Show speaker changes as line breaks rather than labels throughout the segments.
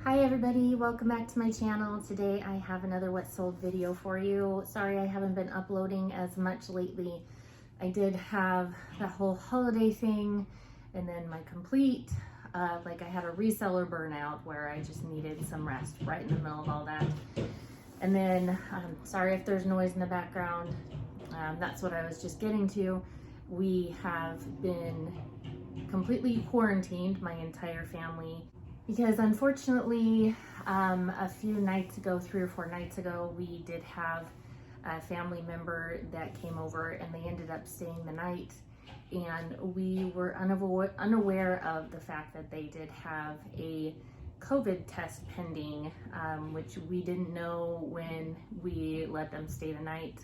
Hi everybody, welcome back to my channel. Today I have another what sold video for you. Sorry I haven't been uploading as much lately. I did have that whole holiday thing and then my complete, I had a reseller burnout where I just needed some rest right in the middle of all that. And then, sorry if there's noise in the background. That's what I was just getting to. We have been completely quarantined, my entire family, because unfortunately, a few nights ago, 3 or 4 nights ago, we did have a family member that came over and they ended up staying the night. And we were unaware of the fact that they did have a COVID test pending, which we didn't know when we let them stay the night.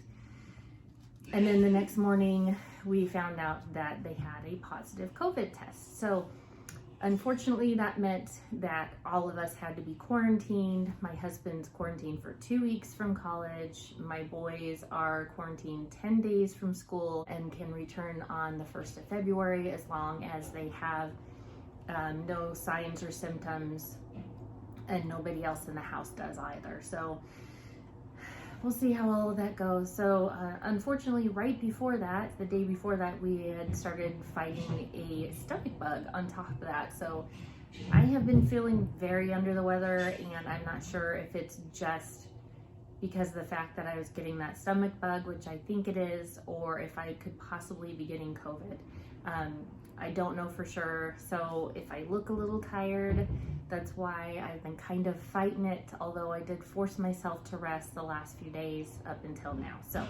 And then the next morning, we found out that they had a positive COVID test. So unfortunately, that meant that all of us had to be quarantined. My husband's quarantined for 2 weeks from college. My boys are quarantined 10 days from school and can return on the 1st of February as long as they have no signs or symptoms, and nobody else in the house does either. So we'll see how all of that goes. So unfortunately, right before that, the day before that, we had started fighting a stomach bug on top of that. So I have been feeling very under the weather, and I'm not sure if it's just because of the fact that I was getting that stomach bug, which I think it is, or if I could possibly be getting COVID. I don't know for sure. So if I look a little tired, that's why I've been kind of fighting it, although I did force myself to rest the last few days up until now. So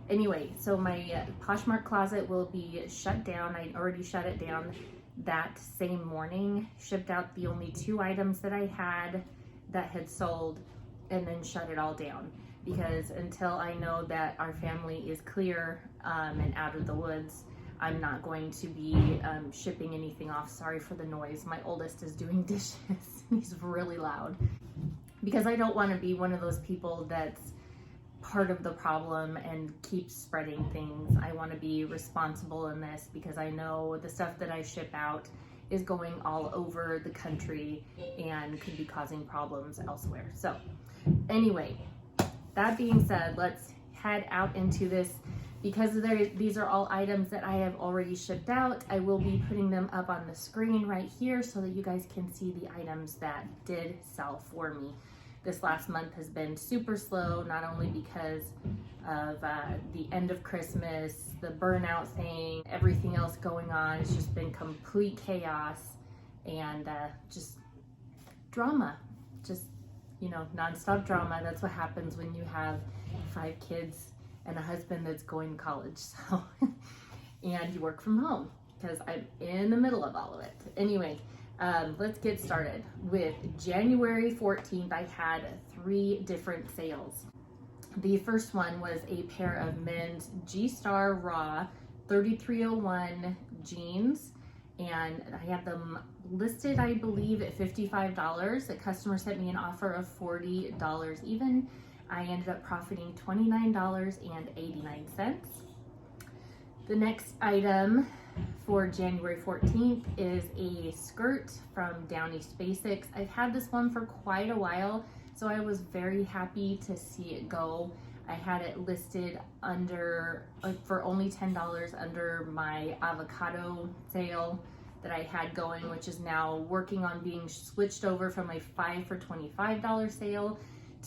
anyway, so my Poshmark closet will be shut down. I already shut it down that same morning, shipped out the only 2 items that I had that had sold, and then shut it all down. Because until I know that our family is clear and out of the woods, I'm not going to be shipping anything off. Sorry for the noise. My oldest is doing dishes. He's really loud. Because I don't want to be one of those people that's part of the problem and keeps spreading things. I want to be responsible in this because I know the stuff that I ship out is going all over the country and could be causing problems elsewhere. So anyway, that being said, let's head out into this. Because these are all items that I have already shipped out, I will be putting them up on the screen right here so that you guys can see the items that did sell for me. This last month has been super slow, not only because of the end of Christmas, the burnout thing, everything else going on. It's just been complete chaos and just drama, just, you know, nonstop drama. That's what happens when you have 5 kids and a husband that's going to college, so and you work from home, because I'm in the middle of all of it. Anyway, let's get started. With January 14th, I had 3 different sales. The first one was a pair of men's G-Star Raw 3301 jeans, and I have them listed, I believe, at $55. The customer sent me an offer of $40 even. I ended up profiting $29.89. The next item for January 14th is a skirt from Down East Basics. I've had this one for quite a while, so I was very happy to see it go. I had it listed under for only $10 under my avocado sale that I had going, which is now working on being switched over from a 5 for $25 sale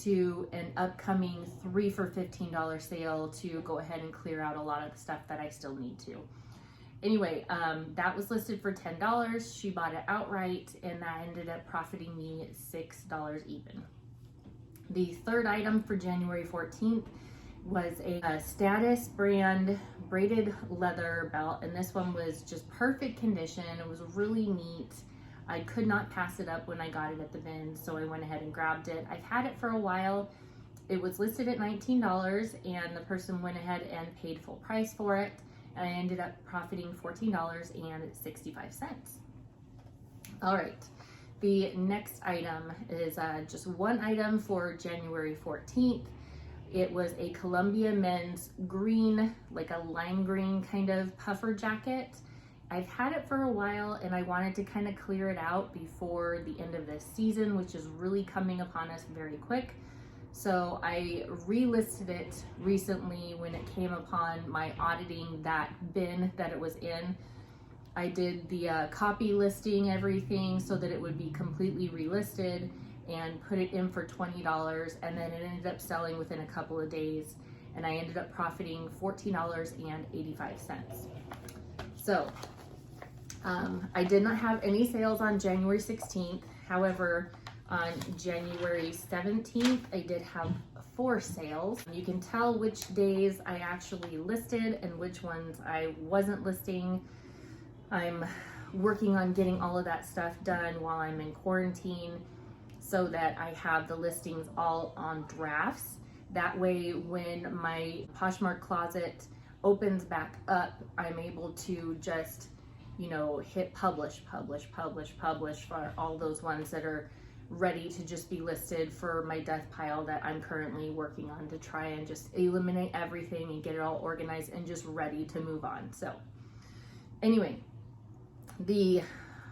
to an upcoming 3 for $15 sale to go ahead and clear out a lot of the stuff that I still need to. Anyway, that was listed for $10. She bought it outright, and that ended up profiting me $6 even. The third item for January 14th was a Status brand braided leather belt, and this one was just perfect condition. It was really neat. I could not pass it up when I got it at the bin, so I went ahead and grabbed it. I've had it for a while. It was listed at $19, and the person went ahead and paid full price for it, and I ended up profiting $14.65. All right, the next item is just one item for January 14th. It was a Columbia men's green, like a lime green kind of puffer jacket. I've had it for a while and I wanted to kind of clear it out before the end of this season, which is really coming upon us very quick. So I relisted it recently when it came upon my auditing that bin that it was in. I did the copy listing everything so that it would be completely relisted and put it in for $20, and then it ended up selling within a couple of days and I ended up profiting $14.85. So I did not have any sales on January 16th. However, on January 17th, I did have 4 sales. You can tell which days I actually listed and which ones I wasn't listing. I'm working on getting all of that stuff done while I'm in quarantine so that I have the listings all on drafts. That way, when my Poshmark closet opens back up, I'm able to just, you know, hit publish for all those ones that are ready to just be listed for my death pile that I'm currently working on to try and just eliminate everything and get it all organized and just ready to move on. So anyway,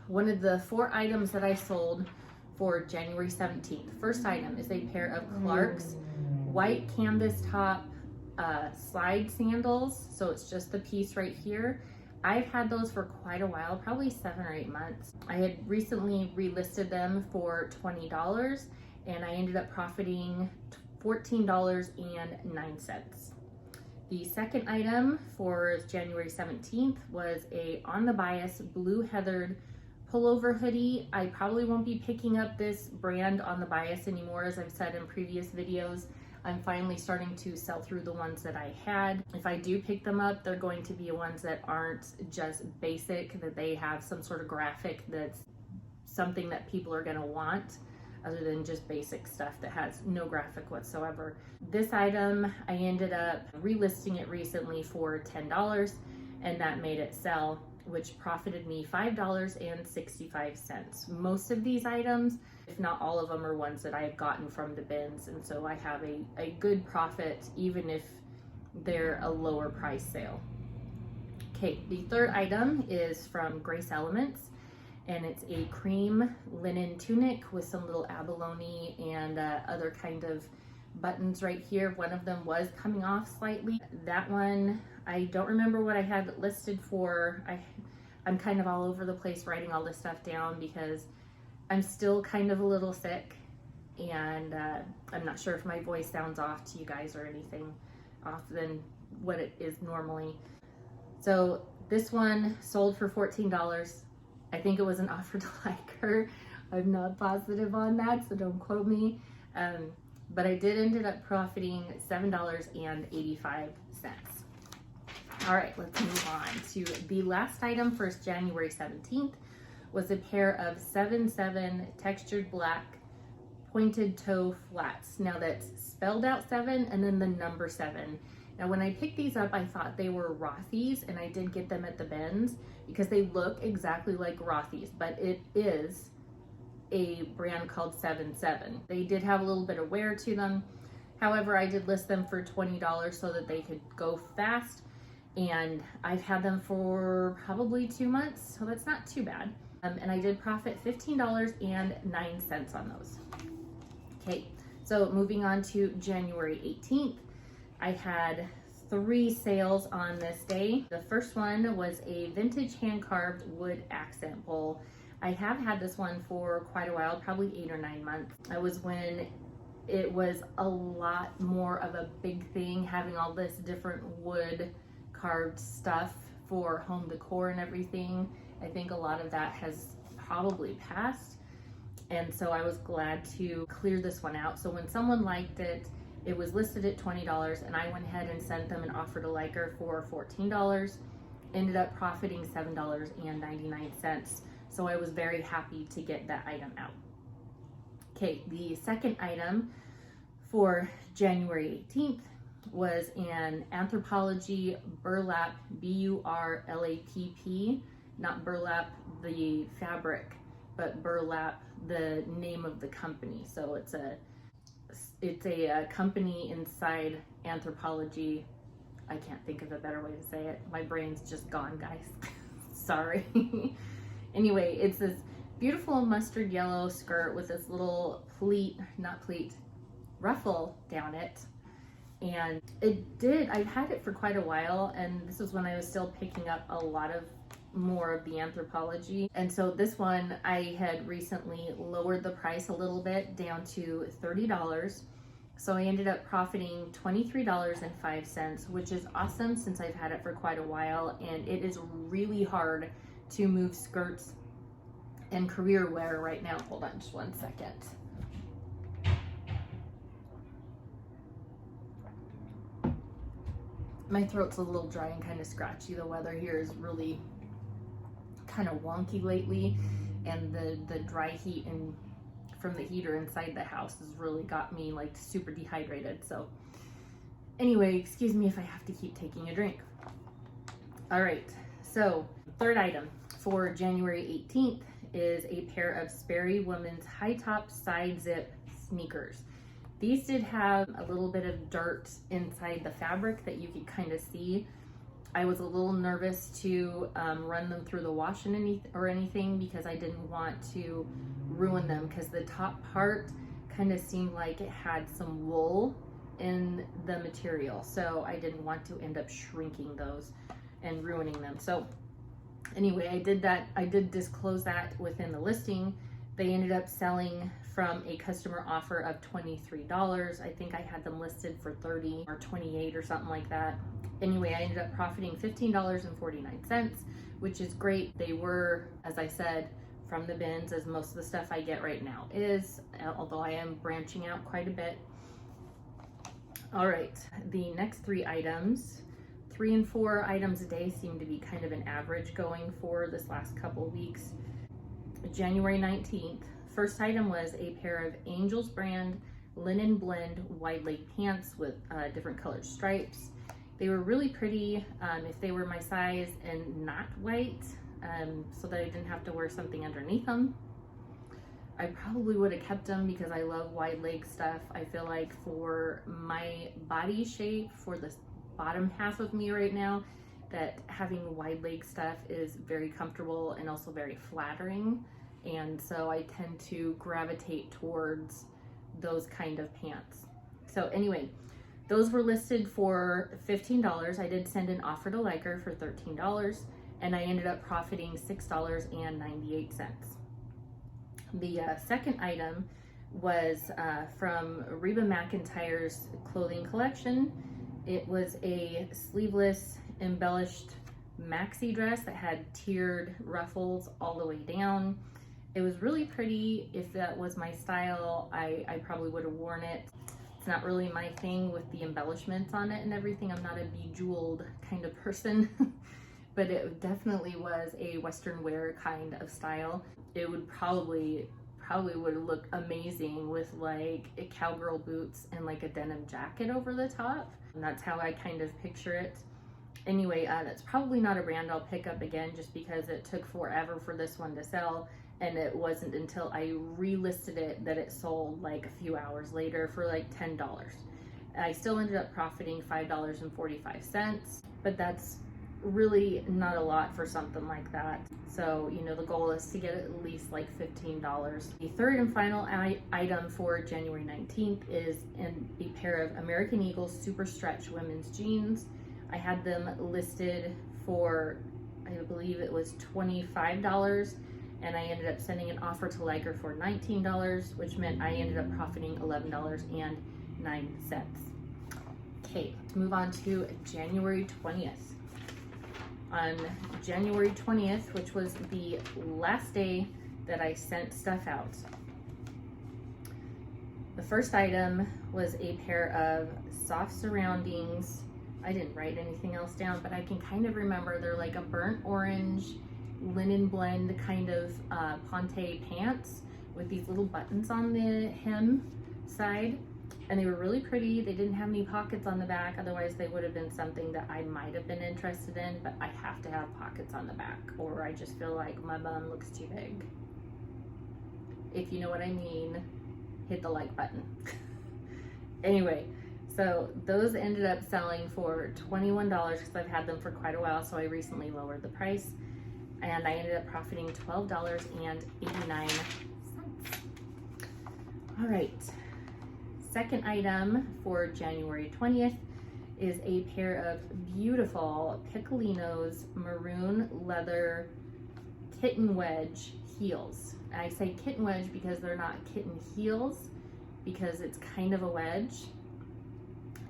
one of the 4 items that I sold for January 17th. First item is a pair of Clark's white canvas top slide sandals. So it's just the piece right here. I've had those for quite a while, probably 7 or 8 months. I had recently relisted them for $20 and I ended up profiting $14.09. The second item for January 17th was a On the Bias blue heathered pullover hoodie. I probably won't be picking up this brand On the Bias anymore. As I've said in previous videos, I'm finally starting to sell through the ones that I had. If I do pick them up, they're going to be ones that aren't just basic, that they have some sort of graphic that's something that people are gonna want, other than just basic stuff that has no graphic whatsoever. This item, I ended up relisting it recently for $10 and that made it sell, which profited me $5.65. Most of these items, if not all of them, are ones that I've gotten from the bins, and so I have a good profit even if they're a lower price sale. Okay, the third item is from Grace Elements, and it's a cream linen tunic with some little abalone and other kind of buttons right here. One of them was coming off slightly. That one, I don't remember what I had it listed for. I'm kind of all over the place writing all this stuff down because I'm still kind of a little sick, and I'm not sure if my voice sounds off to you guys or anything off than what it is normally. So this one sold for $14. I think it was an offer to liker. I'm not positive on that, so don't quote me. But I did ended up profiting $7.85. All right, let's move on to the last item for January 17th was a pair of 7/7 textured black pointed toe flats. Now that's spelled out 7 and then the number 7. Now when I picked these up, I thought they were Rothy's, and I did get them at the bins because they look exactly like Rothy's, but it is a brand called 7/7. They did have a little bit of wear to them. However, I did list them for $20 so that they could go fast, and I've had them for probably 2 months, so that's not too bad. And I did profit $15.09 on those. Okay, so moving on to January 18th, I had 3 sales on this day. The first one was a vintage hand-carved wood accent bowl. I have had this one for quite a while, probably 8 or 9 months. That was when it was a lot more of a big thing, having all this different wood carved stuff for home decor and everything. I think a lot of that has probably passed, and so I was glad to clear this one out. So when someone liked it, it was listed at $20, and I went ahead and sent them an offer to liker for $14. Ended up profiting $7.99. So I was very happy to get that item out. Okay, the second item for January 18th was an Anthropologie burlap, B-U-R-L-A-P-P, not burlap the fabric, but burlap the name of the company. So it's a company inside Anthropologie. I can't think of a better way to say it. My brain's just gone, guys. Sorry. Anyway, it's this beautiful mustard yellow skirt with this little ruffle down it. And I've had it for quite a while, and this was when I was still picking up a lot of more of the Anthropologie. And so this one, I had recently lowered the price a little bit down to $30. So I ended up profiting $23.05, which is awesome since I've had it for quite a while, and it is really hard to move skirts and career wear right now. Hold on just one second. My throat's a little dry and kind of scratchy. The weather here is really kind of wonky lately, and the dry heat and from the heater inside the house has really got me like super dehydrated. So anyway, excuse me if I have to keep taking a drink. All right, so third item for January 18th is a pair of Sperry women's high top side zip sneakers. These did have a little bit of dirt inside the fabric that you could kind of see. I was a little nervous to run them through the wash or anything because I didn't want to ruin them, because the top part kind of seemed like it had some wool in the material. So I didn't want to end up shrinking those and ruining them. So anyway, I did that. I did disclose that within the listing. They ended up selling from a customer offer of $23. I think I had them listed for $30 or $28 or something like that. Anyway, I ended up profiting $15.49, which is great. They were, as I said, from the bins, as most of the stuff I get right now is, although I am branching out quite a bit. All right, the next 3 items, 3 and 4 items a day seem to be kind of an average going for this last couple weeks. January 19th, first item was a pair of Angels brand linen blend wide leg pants with different colored stripes. They were really pretty if they were my size and not white, so that I didn't have to wear something underneath them. I probably would have kept them because I love wide leg stuff. I feel like for my body shape, for the bottom half of me right now, that having wide leg stuff is very comfortable and also very flattering. And so I tend to gravitate towards those kind of pants. So anyway, those were listed for $15. I did send an offer to Liker for $13, and I ended up profiting $6.98. The second item was from Reba McEntire's clothing collection. It was a sleeveless embellished maxi dress that had tiered ruffles all the way down. It was really pretty. If that was my style, I probably would have worn it. It's not really my thing with the embellishments on it and everything. I'm not a bejeweled kind of person, but it definitely was a Western wear kind of style. It would probably would look amazing with like a cowgirl boots and like a denim jacket over the top. And that's how I kind of picture it. Anyway, that's probably not a brand I'll pick up again, just because it took forever for this one to sell. And it wasn't until I relisted it that it sold like a few hours later for like $10. I still ended up profiting $5.45, but that's really not a lot for something like that. So, you know, the goal is to get at least like $15. The third and final item for January 19th is a pair of American Eagle Super Stretch women's jeans. I had them listed for, I believe it was $25, and I ended up sending an offer to Liker for $19, which meant I ended up profiting $11.09. Okay, let's move on to January 20th. On January 20th, which was the last day that I sent stuff out, the first item was a pair of soft surroundings. I didn't write anything else down, but I can kind of remember they're like a burnt orange linen blend kind of ponte pants with these little buttons on the hem side, and they were really pretty. They didn't have any pockets on the back, otherwise they would have been something that I might have been interested in, but I have to have pockets on the back or I just feel like my bum looks too big. If you know what I mean, hit the like button. Anyway, so those ended up selling for $21 because I've had them for quite a while, so I recently lowered the price. and I ended up profiting $12.89. All right, second item for January 20th is a pair of beautiful Piccolinos maroon leather kitten wedge heels. I say kitten wedge because they're not kitten heels, because it's kind of a wedge,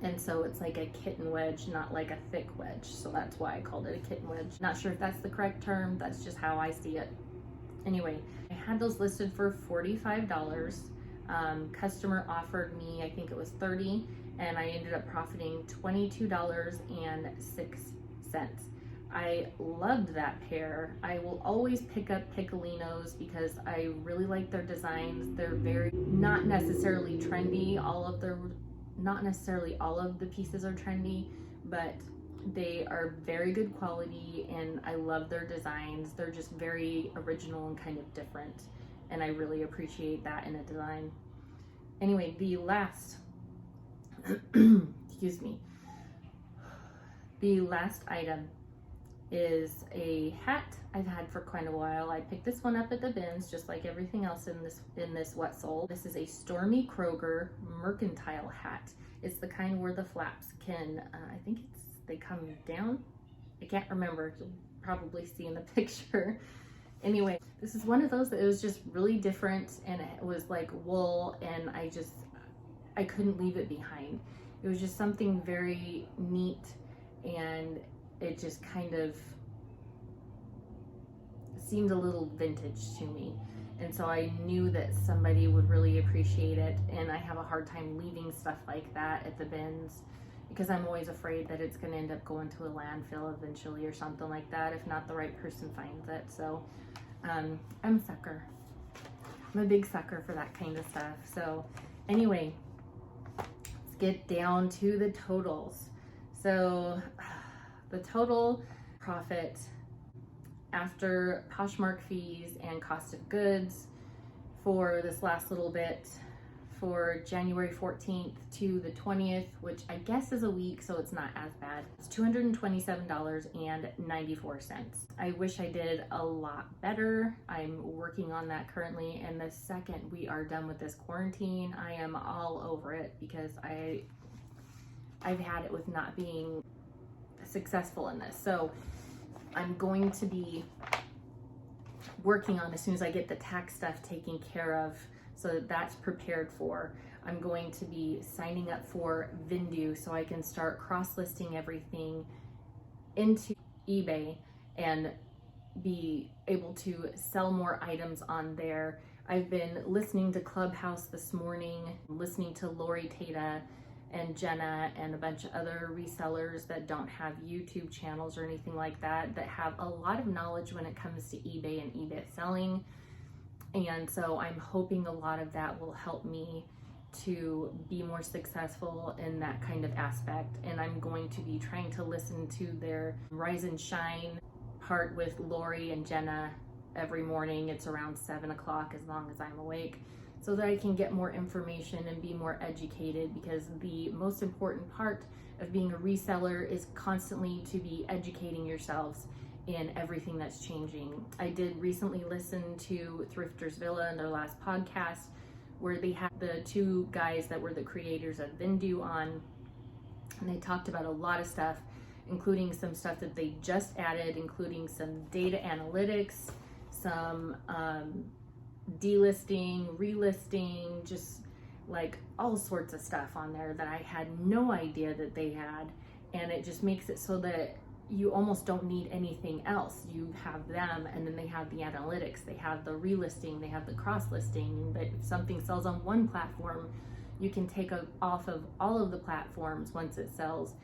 and so it's like a kitten wedge, not like a thick wedge, so that's why I called it a kitten wedge. Not sure if that's the correct term, that's just how I see it. Anyway, I had those listed for $45. Customer offered me, I think it was $30, and I ended up profiting $22.06. I loved that pair. I will always pick up Piccolinos because I really like their designs. They're very, not necessarily trendy. Not necessarily all of the pieces are trendy, but they are very good quality, and I love their designs. They're just very original and kind of different, and I really appreciate that in a design. Anyway, the last excuse me, the last item is a hat I've had for quite a while. I picked this one up at the bins, just like everything else in this What Sold. This is a Stormy Kroger mercantile hat. It's the kind where the flaps can, I think they come down. I can't remember. You'll probably see in the picture. Anyway, this is one of those that it was just really different, and it was like wool, and I couldn't leave it behind. It was just something very neat, and it just kind of seemed a little vintage to me. And so I knew that somebody would really appreciate it, and I have a hard time leaving stuff like that at the bins because I'm always afraid that it's going to end up going to a landfill eventually or something like that if not the right person finds it. So I'm a sucker. I'm a big sucker for that kind of stuff. So anyway, let's get down to the totals. So the total profit after Poshmark fees and cost of goods for this last little bit for January 14th to the 20th, which I guess is a week, so it's not as bad. It's $227.94. I wish I did a lot better. I'm working on that currently, and the second we are done with this quarantine, I am all over it because I've had it with not being successful in this. So I'm going to be working on, as soon as I get the tax stuff taken care of, so that that's prepared for, I'm going to be signing up for Vindu so I can start cross-listing everything into eBay and be able to sell more items on there. I've been listening to Clubhouse this morning, listening to Lori Tata and Jenna and a bunch of other resellers that don't have YouTube channels or anything like that, that have a lot of knowledge when it comes to eBay and eBay selling. And so I'm hoping a lot of that will help me to be more successful in that kind of aspect. And I'm going to be trying to listen to their Rise and Shine part with Lori and Jenna every morning. It's around 7 o'clock as long as I'm awake, so that I can get more information and be more educated, because the most important part of being a reseller is constantly to be educating yourselves in everything that's changing. I did recently listen to Thrifters Villa in their last podcast, where they had the two guys that were the creators of Vindu on, and they talked about a lot of stuff, including some stuff that they just added, including some data analytics, some delisting, relisting, just like all sorts of stuff on there that I had no idea that they had. And it just makes it so that you almost don't need anything else. You have them, and then they have the analytics, they have the relisting, they have the cross listing. But if something sells on one platform, you can take it off of all of the platforms once it sells.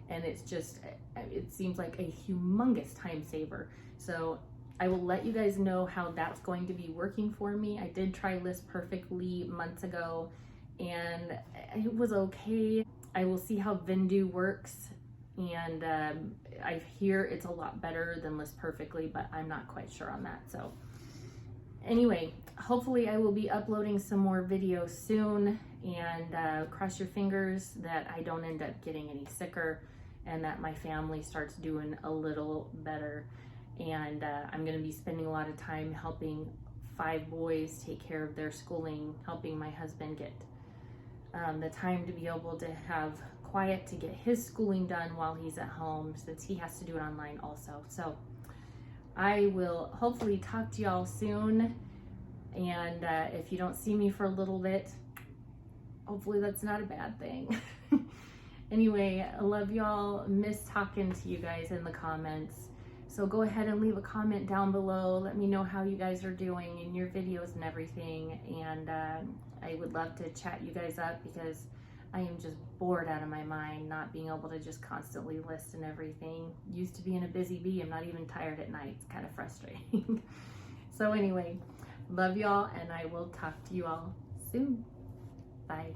And it's just, it seems like a humongous time saver. So I will let you guys know how that's going to be working for me. I did try List Perfectly months ago, and it was okay. I will see how Vindu works, and I hear it's a lot better than List Perfectly, but I'm not quite sure on that. So anyway, hopefully I will be uploading some more videos soon, and cross your fingers that I don't end up getting any sicker and that my family starts doing a little better. and I'm going to be spending a lot of time helping 5 boys take care of their schooling, helping my husband get the time to be able to have quiet to get his schooling done while he's at home, since he has to do it online also. So I will hopefully talk to y'all soon, and if you don't see me for a little bit, hopefully that's not a bad thing. Anyway, I love y'all. Miss talking to you guys in the comments. So go ahead and leave a comment down below. Let me know how you guys are doing in your videos and everything. And I would love to chat you guys up, because I am just bored out of my mind not being able to just constantly list and everything. Used to being a busy bee, I'm not even tired at night. It's kind of frustrating. So anyway, love y'all, and I will talk to you all soon. Bye.